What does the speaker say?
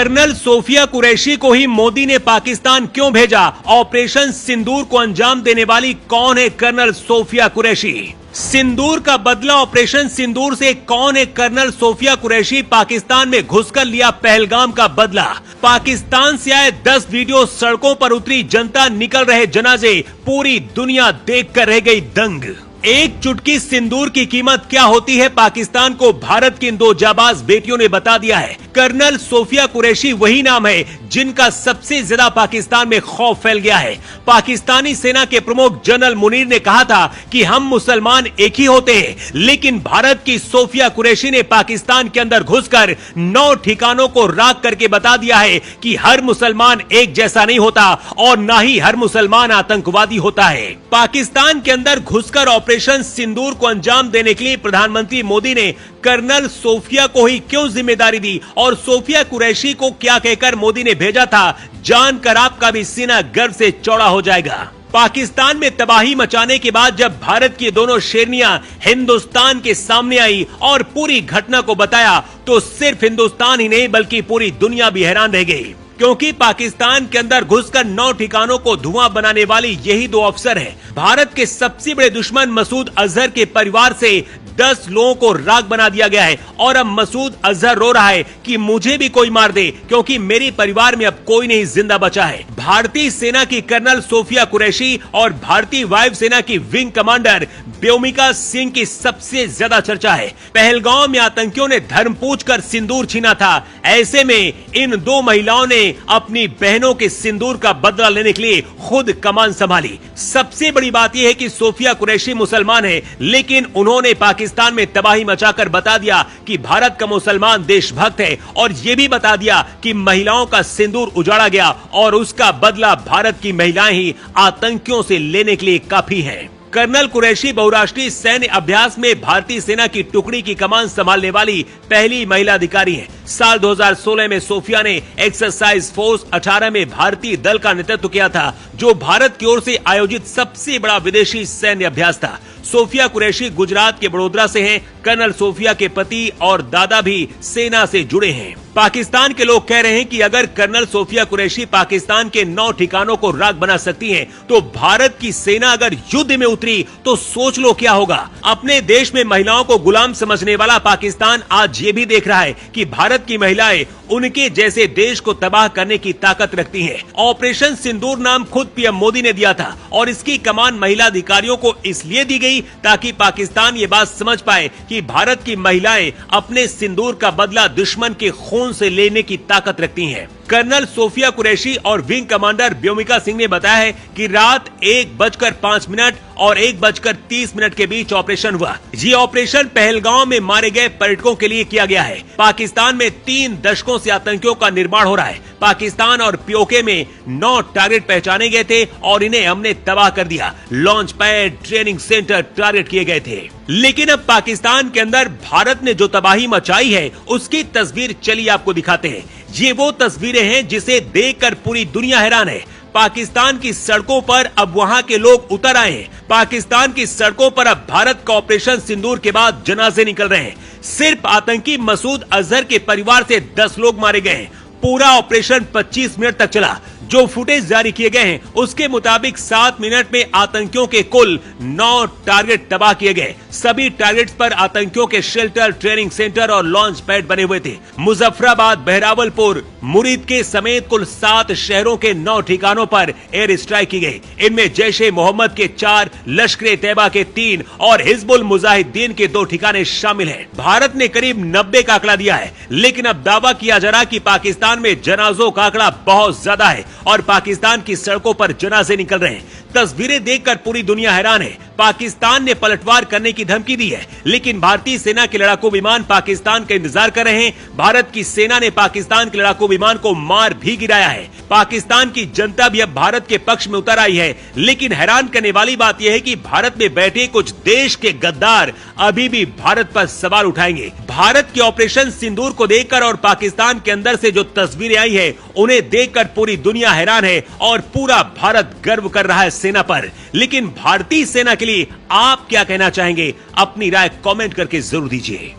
Colonel Sophia Qureshi को ही मोदी ने पाकिस्तान क्यों भेजा? ऑपरेशन सिंदूर को अंजाम देने वाली कौन है कर्नल सोफिया कुरैशी? सिंदूर का बदला ऑपरेशन सिंदूर से कौन है कर्नल सोफिया कुरैशी? पाकिस्तान में घुसकर लिया पहलगाम का बदला। पाकिस्तान से आए 10 वीडियो, सड़कों पर उतरी जनता, निकल रहे जनाजे, पूरी दुनिया देखकर रह गई दंग। एक चुटकी सिंदूर की कीमत क्या होती है पाकिस्तान को भारत की इन 2 जाबाज बेटियों ने बता दिया है। कर्नल सोफिया कुरैशी वही नाम है जिनका सबसे ज्यादा पाकिस्तान में खौफ फैल गया है। पाकिस्तानी सेना के प्रमुख जनरल मुनीर ने कहा था कि हम मुसलमान एक ही होते हैं, लेकिन भारत की सोफिया कुरैशी ने पाकिस्तान के अंदर घुसकर 9 ठिकानों को राख करके बता दिया है कि हर मुसलमान एक जैसा नहीं होता और ना ही हर मुसलमान आतंकवादी होता है। पाकिस्तान के अंदर घुसकर ऑपरेशन सिंदूर को अंजाम देने के लिए प्रधानमंत्री मोदी ने कर्नल सोफिया को ही क्यों जिम्मेदारी दी और सोफिया कुरैशी को क्या कहकर मोदी ने भेजा था, जानकर आपका भी सीना गर्व से चौड़ा हो जाएगा। पाकिस्तान में तबाही मचाने के बाद जब भारत की दोनों शेरनियां हिंदुस्तान के सामने आई और पूरी घटना को बताया, तो सिर्फ हिंदुस्तान ही नहीं बल्कि पूरी दुनिया भी हैरान रह गई, क्योंकि पाकिस्तान के अंदर घुसकर 9 ठिकानों को धुआं बनाने वाली यही 2 अफसर हैं। भारत के सबसे बड़े दुश्मन मसूद अजहर के परिवार से 10 लोगों को राख बना दिया गया है और अब मसूद अजहर रो रहा है कि मुझे भी कोई मार दे, क्योंकि मेरे परिवार में अब कोई नहीं जिंदा बचा है। भारतीय सेना की कर्नल सोफिया कुरैशी और भारतीय वायुसेना की विंग कमांडर व्योमिका सिंह की सबसे ज्यादा चर्चा है। पहलगाम में आतंकियों ने धर्म पूछकर सिंदूर छीना था। ऐसे में इन 2 महिलाओं ने अपनी बहनों के सिंदूर का बदला लेने के लिए खुद कमान संभाली। सबसे बड़ी बात यह है कि सोफिया कुरैशी मुसलमान है, लेकिन उन्होंने पाकिस्तान में तबाही मचाकर बता दिया कि भारत का मुसलमान देशभक्त है और ये भी बता दिया कि महिलाओं का सिंदूर उजाड़ा गया और उसका बदला भारत की महिलाएं ही आतंकियों से लेने के लिए काफी हैं। कर्नल कुरैशी बहुराष्ट्रीय सैन्य अभ्यास में भारतीय सेना की टुकड़ी की कमान संभालने वाली पहली महिला अधिकारी हैं। साल 2016 में सोफिया ने एक्सरसाइज फोर्स 18 में भारतीय दल का नेतृत्व किया था, जो भारत की ओर से आयोजित सबसे बड़ा विदेशी सैन्य अभ्यास था। सोफिया कुरैशी गुजरात के बड़ोदरा से हैं। कर्नल सोफिया के पति और दादा भी सेना से जुड़े हैं। पाकिस्तान के लोग कह रहे हैं कि अगर कर्नल सोफिया कुरैशी पाकिस्तान के 9 ठिकानों को राख बना सकती हैं, तो भारत की सेना अगर युद्ध में उतरी तो सोच लो क्या होगा। अपने देश में महिलाओं को गुलाम समझने वाला पाकिस्तान आज ये भी देख रहा है कि भारत की महिलाएं उनके जैसे देश को तबाह करने की ताकत रखती हैं। ऑपरेशन सिंदूर नाम खुद पीएम मोदी ने दिया था और इसकी कमान महिला अधिकारियों को इसलिए दी गई ताकि पाकिस्तान ये बात समझ पाए कि भारत की महिलाएं अपने सिंदूर का बदला दुश्मन के खून से लेने की ताकत रखती हैं। कर्नल सोफिया कुरैशी और विंग कमांडर व्योमिका सिंह ने बताया है कि रात 1:05 और 1:30 के बीच ऑपरेशन हुआ। ये ऑपरेशन पहलगाम में मारे गए पर्यटकों के लिए किया गया है। पाकिस्तान में 3 दशकों से आतंकियों का निर्माण हो रहा है। पाकिस्तान और पीओके में 9 टारगेट पहचाने गए थे और इन्हें हमने तबाह कर दिया। Launch pad, training centre target किए गए थे। लेकिन अब पाकिस्तान के अंदर भारत ने जो तबाही मचाई है, उसकी तस्वीर चलिए आपको दिखाते हैं। ये वो तस्वीरें हैं जिसे देखकर पूरी दुनिया हैरान है। पाकिस्तान की सड़कों पर अब वहां के लोग उतर आए हैं। पाकिस्तान की सड़कों पर अब भारत का ऑपरेशन सिंदूर के बाद जनाजे निकल रहे हैं। सिर्फ आतंकी मसूद अजहर के परिवार से 10 लोग मारे गए हैं। पूरा ऑपरेशन 25 मिनट तक चला। जो फुटेज जारी किए गए हैं उसके मुताबिक 7 मिनट में आतंकियों के कुल 9 टारगेट तबाह किए गए। सभी टारगेट्स पर आतंकियों के शेल्टर, ट्रेनिंग सेंटर और लॉन्च पैड बने हुए थे। मुजफ्फराबाद, बहरावलपुर, मुरीद के समेत कुल 7 शहरों के 9 ठिकानों पर एयर स्ट्राइक की गई। इनमें जैश ए मोहम्मद के 4, लश्कर तैयबा के 3 और हिजबुल मुजाहिदीन के 2 ठिकाने शामिल हैं। भारत ने करीब 90 का आंकड़ा दिया है, लेकिन अब दावा किया जा रहा कि पाकिस्तान में जनाजों का आंकड़ा बहुत ज्यादा है और पाकिस्तान की सड़कों पर जनाजे निकल रहे हैं। तस्वीरें देखकर पूरी दुनिया हैरान है। पाकिस्तान ने पलटवार करने की धमकी दी है, लेकिन भारतीय सेना के लड़ाकू विमान पाकिस्तान का इंतजार कर रहे हैं। भारत की सेना ने पाकिस्तान के लड़ाकू विमान को मार भी गिराया है। पाकिस्तान की जनता भी अब भारत के पक्ष में उतर आई है, लेकिन हैरान करने वाली बात यह है कि भारत में बैठे कुछ देश के गद्दार अभी भी भारत पर सवाल उठाएंगे। भारत के ऑपरेशन सिंदूर को देखकर और पाकिस्तान के अंदर से जो तस्वीरें आई है, उन्हें देखकर पूरी दुनिया हैरान है और पूरा भारत गर्व कर रहा है सेना पर। लेकिन भारतीय सेना के लिए आप क्या कहना चाहेंगे? अपनी राय कमेंट करके जरूर दीजिए।